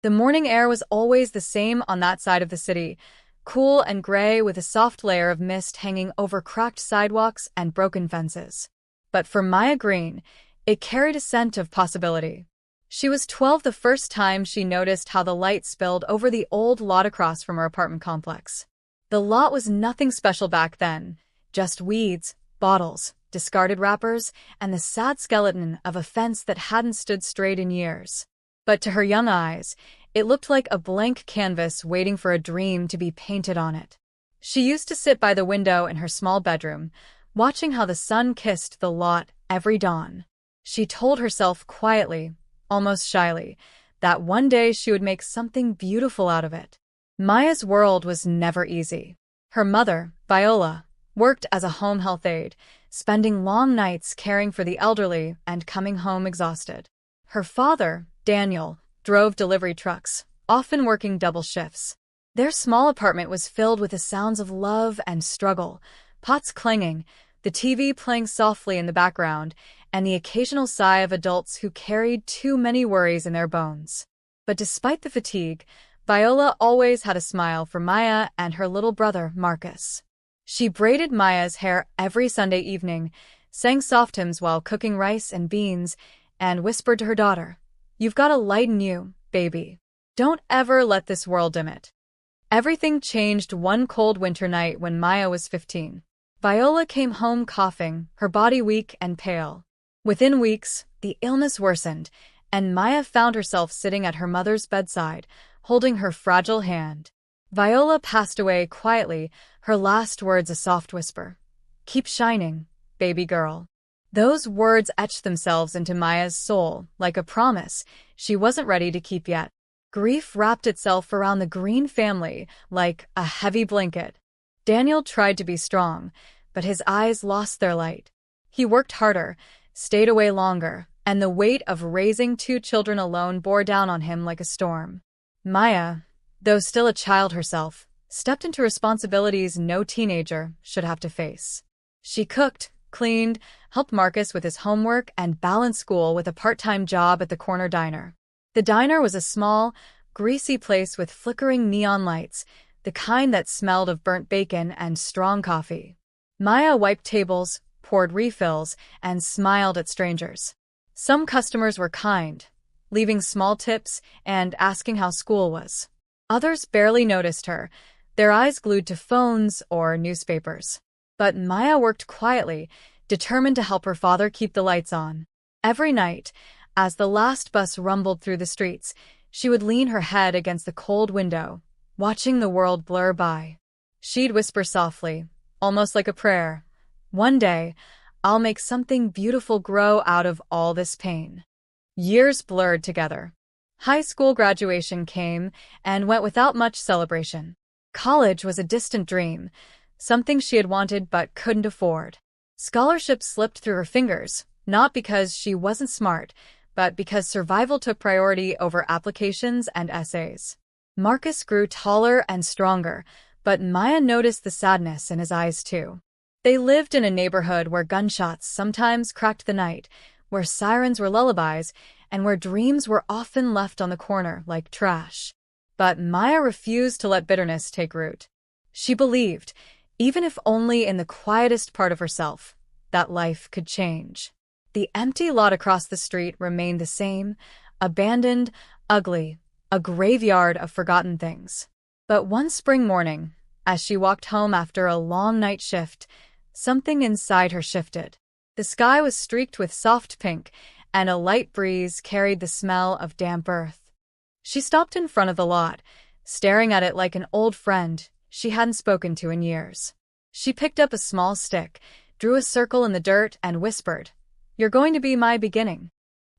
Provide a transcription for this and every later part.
The morning air was always the same on that side of the city, cool and gray with a soft layer of mist hanging over cracked sidewalks and broken fences. But for Maya Green, it carried a scent of possibility. She was 12 the first time she noticed how the light spilled over the old lot across from her apartment complex. The lot was nothing special back then, just weeds, bottles, discarded wrappers, and the sad skeleton of a fence that hadn't stood straight in years. But to her young eyes, it looked like a blank canvas waiting for a dream to be painted on it. She used to sit by the window in her small bedroom, watching how the sun kissed the lot every dawn. She told herself quietly, almost shyly, that one day she would make something beautiful out of it. Maya's world was never easy. Her mother, Viola, worked as a home health aide, spending long nights caring for the elderly and coming home exhausted. Her father, Daniel, drove delivery trucks, often working double shifts. Their small apartment was filled with the sounds of love and struggle, pots clanging, the TV playing softly in the background, and the occasional sigh of adults who carried too many worries in their bones. But despite the fatigue, Viola always had a smile for Maya and her little brother, Marcus. She braided Maya's hair every Sunday evening, sang soft hymns while cooking rice and beans, and whispered to her daughter, "You've got a light in you, baby. Don't ever let this world dim it." Everything changed one cold winter night when Maya was 15. Viola came home coughing, her body weak and pale. Within weeks, the illness worsened, and Maya found herself sitting at her mother's bedside, holding her fragile hand. Viola passed away quietly, her last words a soft whisper. "Keep shining, baby girl." Those words etched themselves into Maya's soul, like a promise she wasn't ready to keep yet. Grief wrapped itself around the Green family like a heavy blanket. Daniel tried to be strong, but his eyes lost their light. He worked harder, stayed away longer, and the weight of raising 2 children alone bore down on him like a storm. Maya, though still a child herself, stepped into responsibilities no teenager should have to face. She cooked, cleaned, helped Marcus with his homework, and balanced school with a part-time job at the corner diner. The diner was a small, greasy place with flickering neon lights, the kind that smelled of burnt bacon and strong coffee. Maya wiped tables, poured refills, and smiled at strangers. Some customers were kind, leaving small tips and asking how school was. Others barely noticed her, their eyes glued to phones or newspapers. But Maya worked quietly, determined to help her father keep the lights on. Every night, as the last bus rumbled through the streets, she would lean her head against the cold window, watching the world blur by. She'd whisper softly, almost like a prayer, "One day, I'll make something beautiful grow out of all this pain." Years blurred together. High school graduation came and went without much celebration. College was a distant dream, something she had wanted but couldn't afford. Scholarships slipped through her fingers, not because she wasn't smart, but because survival took priority over applications and essays. Marcus grew taller and stronger, but Maya noticed the sadness in his eyes too. They lived in a neighborhood where gunshots sometimes cracked the night, where sirens were lullabies, and where dreams were often left on the corner like trash. But Maya refused to let bitterness take root. She believed, even if only in the quietest part of herself, that life could change. The empty lot across the street remained the same, abandoned, ugly, a graveyard of forgotten things. But one spring morning, as she walked home after a long night shift, something inside her shifted. The sky was streaked with soft pink, and a light breeze carried the smell of damp earth. She stopped in front of the lot, staring at it like an old friend she hadn't spoken to in years. She picked up a small stick, drew a circle in the dirt, and whispered, "You're going to be my beginning."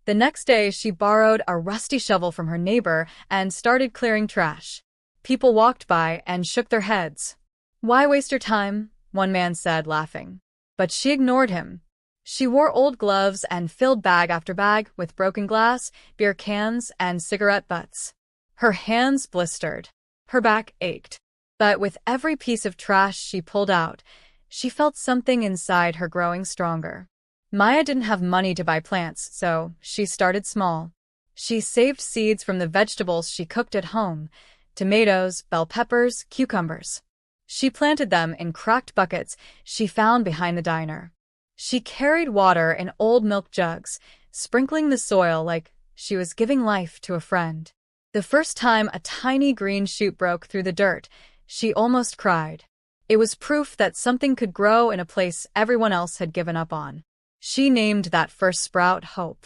The next day, she borrowed a rusty shovel from her neighbor and started clearing trash. People walked by and shook their heads. "Why waste your time?" one man said, laughing. But she ignored him. She wore old gloves and filled bag after bag with broken glass, beer cans, and cigarette butts. Her hands blistered. Her back ached. But with every piece of trash she pulled out, she felt something inside her growing stronger. Maya didn't have money to buy plants, so she started small. She saved seeds from the vegetables she cooked at home: tomatoes, bell peppers, cucumbers. She planted them in cracked buckets she found behind the diner. She carried water in old milk jugs, sprinkling the soil like she was giving life to a friend. The first time a tiny green shoot broke through the dirt, she almost cried. It was proof that something could grow in a place everyone else had given up on. She named that first sprout Hope.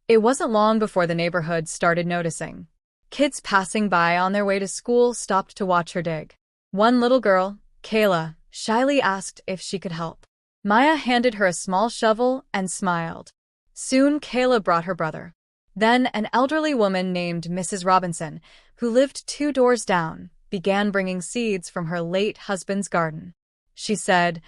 It wasn't long before the neighborhood started noticing. Kids passing by on their way to school stopped to watch her dig. One little girl, Kayla, shyly asked if she could help. Maya handed her a small shovel and smiled. Soon Kayla brought her brother. Then an elderly woman named Mrs. Robinson, who lived 2 doors down, began bringing seeds from her late husband's garden. She said,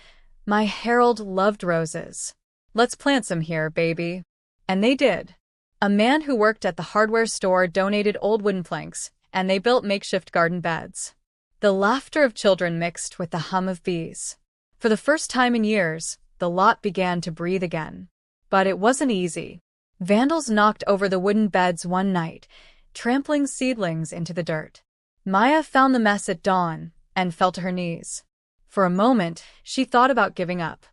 "My Harold loved roses. Let's plant some here, baby." And they did. A man who worked at the hardware store donated old wooden planks, and they built makeshift garden beds. The laughter of children mixed with the hum of bees. For the first time in years, the lot began to breathe again. But it wasn't easy. Vandals knocked over the wooden beds one night, trampling seedlings into the dirt. Maya found the mess at dawn and fell to her knees. For a moment, she thought about giving up.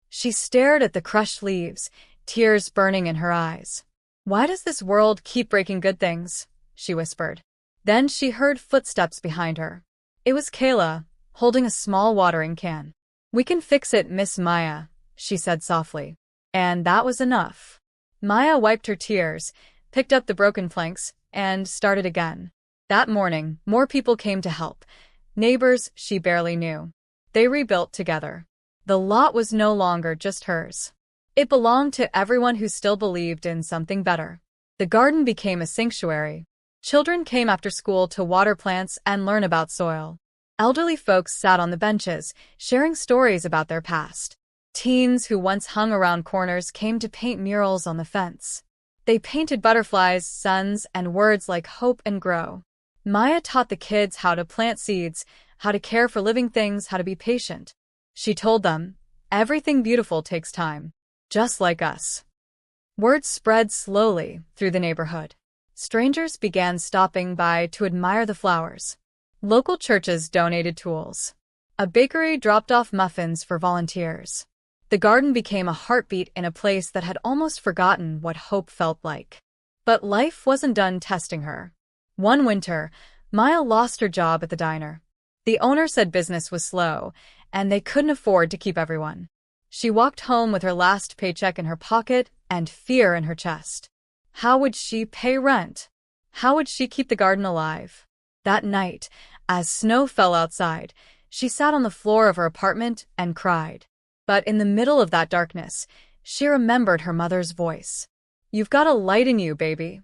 She stared at the crushed leaves, tears burning in her eyes. "Why does this world keep breaking good things?" she whispered. Then she heard footsteps behind her. It was Kayla, holding a small watering can. "We can fix it, Miss Maya," she said softly. And that was enough. Maya wiped her tears, picked up the broken planks, and started again. That morning, more people came to help. Neighbors she barely knew. They rebuilt together. The lot was no longer just hers. It belonged to everyone who still believed in something better. The garden became a sanctuary. Children came after school to water plants and learn about soil. Elderly folks sat on the benches, sharing stories about their past. Teens who once hung around corners came to paint murals on the fence. They painted butterflies, suns, and words like hope and grow. Maya taught the kids how to plant seeds, how to care for living things, how to be patient. She told them, everything beautiful takes time, just like us. Word spread slowly through the neighborhood. Strangers began stopping by to admire the flowers. Local churches donated tools. A bakery dropped off muffins for volunteers. The garden became a heartbeat in a place that had almost forgotten what hope felt like. But life wasn't done testing her. One winter, Maya lost her job at the diner. The owner said business was slow, and they couldn't afford to keep everyone. She walked home with her last paycheck in her pocket and fear in her chest. How would she pay rent? How would she keep the garden alive? That night, as snow fell outside, she sat on the floor of her apartment and cried. But in the middle of that darkness, she remembered her mother's voice. "You've got a light in you, baby."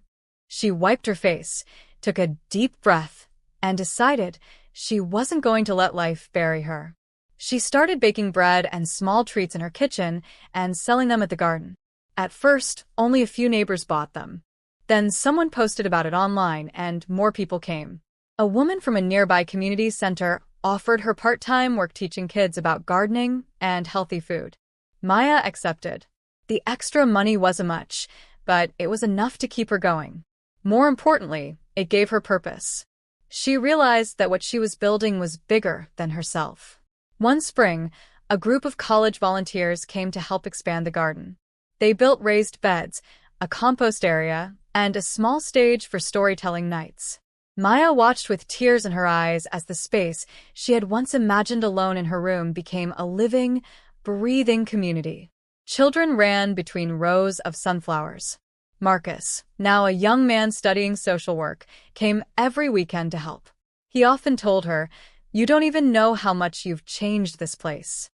She wiped her face, took a deep breath, and decided she wasn't going to let life bury her. She started baking bread and small treats in her kitchen and selling them at the garden. At first, only a few neighbors bought them. Then someone posted about it online and more people came. A woman from a nearby community center offered her part-time work teaching kids about gardening and healthy food. Maya accepted. The extra money wasn't much, but it was enough to keep her going. More importantly, it gave her purpose. She realized that what she was building was bigger than herself. One spring, a group of college volunteers came to help expand the garden. They built raised beds, a compost area, and a small stage for storytelling nights. Maya watched with tears in her eyes as the space she had once imagined alone in her room became a living, breathing community. Children ran between rows of sunflowers. Marcus, now a young man studying social work, came every weekend to help. He often told her, "You don't even know how much you've changed this place."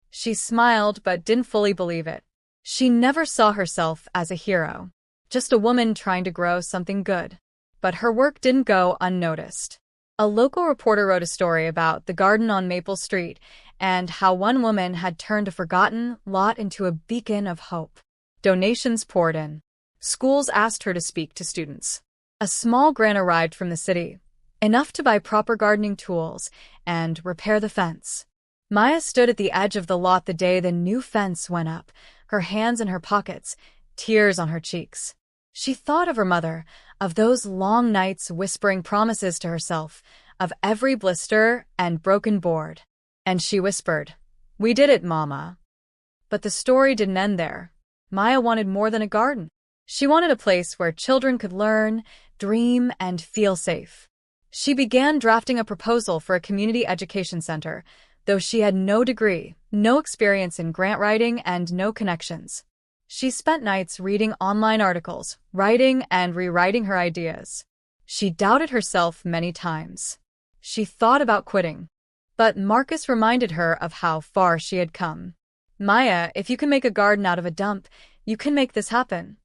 She smiled but didn't fully believe it. She never saw herself as a hero, just a woman trying to grow something good. But her work didn't go unnoticed. A local reporter wrote a story about the garden on Maple Street and how one woman had turned a forgotten lot into a beacon of hope. Donations poured in. Schools asked her to speak to students. A small grant arrived from the city, enough to buy proper gardening tools and repair the fence. Maya stood at the edge of the lot the day the new fence went up, her hands in her pockets, tears on her cheeks. She thought of her mother, of those long nights whispering promises to herself, of every blister and broken board. And she whispered, "We did it, Mama." But the story didn't end there. Maya wanted more than a garden. She wanted a place where children could learn, dream, and feel safe. She began drafting a proposal for a community education center, though she had no degree, no experience in grant writing, and no connections. She spent nights reading online articles, writing and rewriting her ideas. She doubted herself many times. She thought about quitting. But Marcus reminded her of how far she had come. "Maya, if you can make a garden out of a dump, you can make this happen."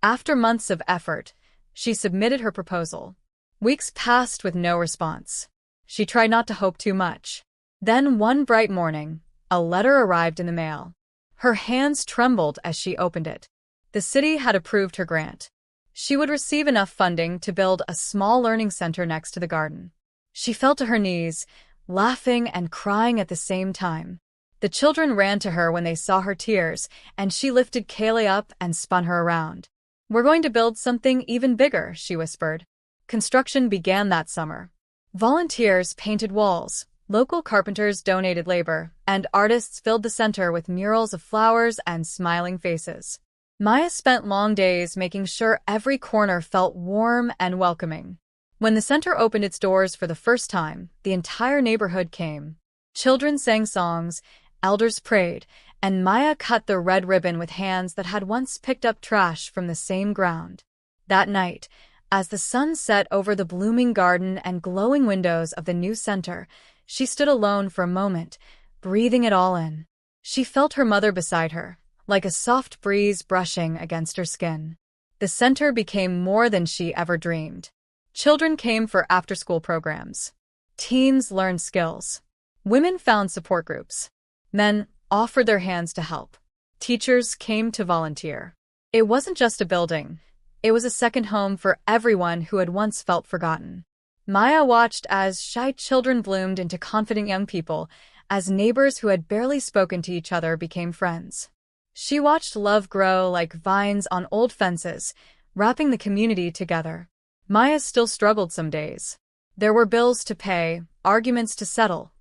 After months of effort, she submitted her proposal. Weeks passed with no response. She tried not to hope too much. Then one bright morning, a letter arrived in the mail. Her hands trembled as she opened it. The city had approved her grant. She would receive enough funding to build a small learning center next to the garden. She fell to her knees, laughing and crying at the same time. The children ran to her when they saw her tears, and she lifted Kaylee up and spun her around. "We're going to build something even bigger," she whispered. Construction began that summer. Volunteers painted walls, local carpenters donated labor, and artists filled the center with murals of flowers and smiling faces. Maya spent long days making sure every corner felt warm and welcoming. When the center opened its doors for the first time, the entire neighborhood came. Children sang songs, elders prayed, and Maya cut the red ribbon with hands that had once picked up trash from the same ground. That night, as the sun set over the blooming garden and glowing windows of the new center, she stood alone for a moment, breathing it all in. She felt her mother beside her, like a soft breeze brushing against her skin. The center became more than she ever dreamed. Children came for after-school programs. Teens learned skills. Women found support groups. Men offered their hands to help. Teachers came to volunteer. It wasn't just a building. It was a second home for everyone who had once felt forgotten. Maya watched as shy children bloomed into confident young people, as neighbors who had barely spoken to each other became friends. She watched love grow like vines on old fences, wrapping the community together. Maya still struggled some days. There were bills to pay, arguments to settle,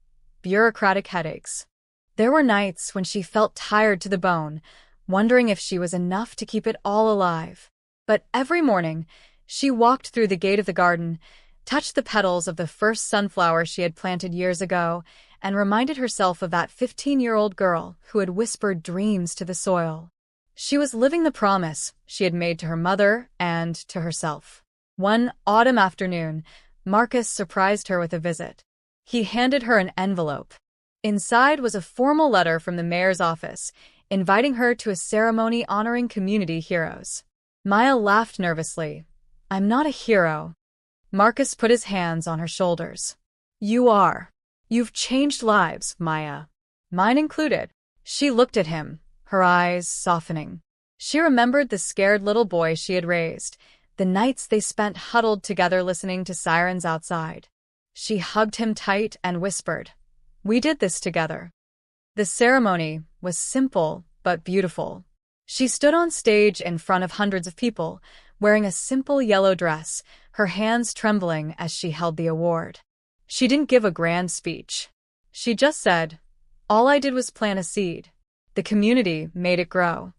bureaucratic headaches. There were nights when she felt tired to the bone, wondering if she was enough to keep it all alive. But every morning, she walked through the gate of the garden, touched the petals of the first sunflower she had planted years ago, and reminded herself of that 15-year-old girl who had whispered dreams to the soil. She was living the promise she had made to her mother and to herself. One autumn afternoon, Marcus surprised her with a visit. He handed her an envelope. Inside was a formal letter from the mayor's office, inviting her to a ceremony honoring community heroes. Maya laughed nervously. "I'm not a hero." Marcus put his hands on her shoulders. "You are. You've changed lives, Maya. Mine included." She looked at him, her eyes softening. She remembered the scared little boy she had raised, the nights they spent huddled together listening to sirens outside. She hugged him tight and whispered, "We did this together." The ceremony was simple but beautiful. She stood on stage in front of hundreds of people, wearing a simple yellow dress, her hands trembling as she held the award. She didn't give a grand speech. She just said, "All I did was plant a seed. The community made it grow."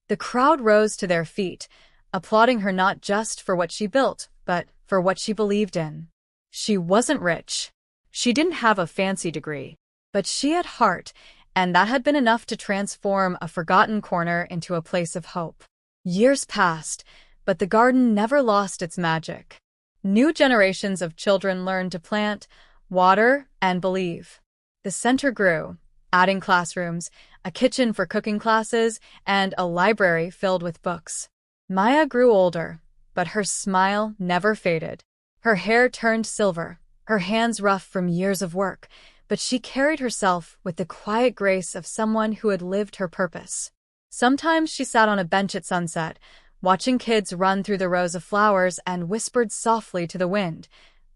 The crowd rose to their feet, applauding her not just for what she built, but for what she believed in. She wasn't rich. She didn't have a fancy degree, but she had heart, and that had been enough to transform a forgotten corner into a place of hope. Years passed, but the garden never lost its magic. New generations of children learned to plant, water, and believe. The center grew, adding classrooms, a kitchen for cooking classes, and a library filled with books. Maya grew older, but her smile never faded. Her hair turned silver, her hands rough from years of work, but she carried herself with the quiet grace of someone who had lived her purpose. Sometimes she sat on a bench at sunset, watching kids run through the rows of flowers and whispered softly to the wind,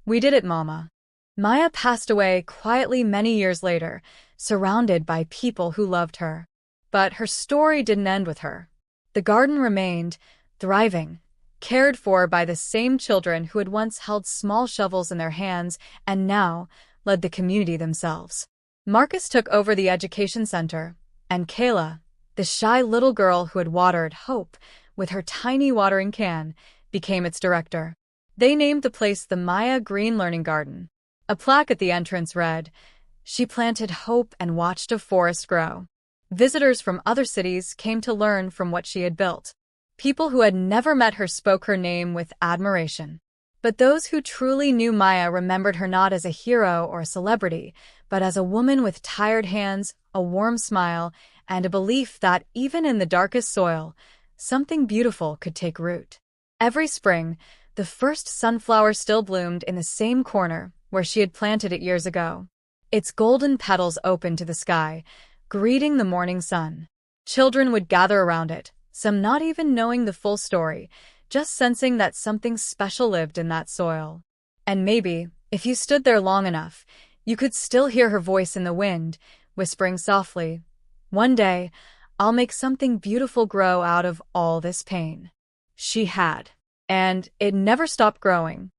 "We did it, Mama." Maya passed away quietly many years later, surrounded by people who loved her. But her story didn't end with her. The garden remained, thriving, cared for by the same children who had once held small shovels in their hands and now led the community themselves. Marcus took over the education center, and Kayla, the shy little girl who had watered hope with her tiny watering can, became its director. They named the place the Maya Green Learning Garden. A plaque at the entrance read, "She planted hope and watched a forest grow." Visitors from other cities came to learn from what she had built. People who had never met her spoke her name with admiration. But those who truly knew Maya remembered her not as a hero or a celebrity, but as a woman with tired hands, a warm smile, and a belief that even in the darkest soil, something beautiful could take root. Every spring, the first sunflower still bloomed in the same corner where she had planted it years ago. Its golden petals opened to the sky, greeting the morning sun. Children would gather around it, some not even knowing the full story, just sensing that something special lived in that soil. And maybe, if you stood there long enough, you could still hear her voice in the wind, whispering softly, "One day, I'll make something beautiful grow out of all this pain." She had. And it never stopped growing.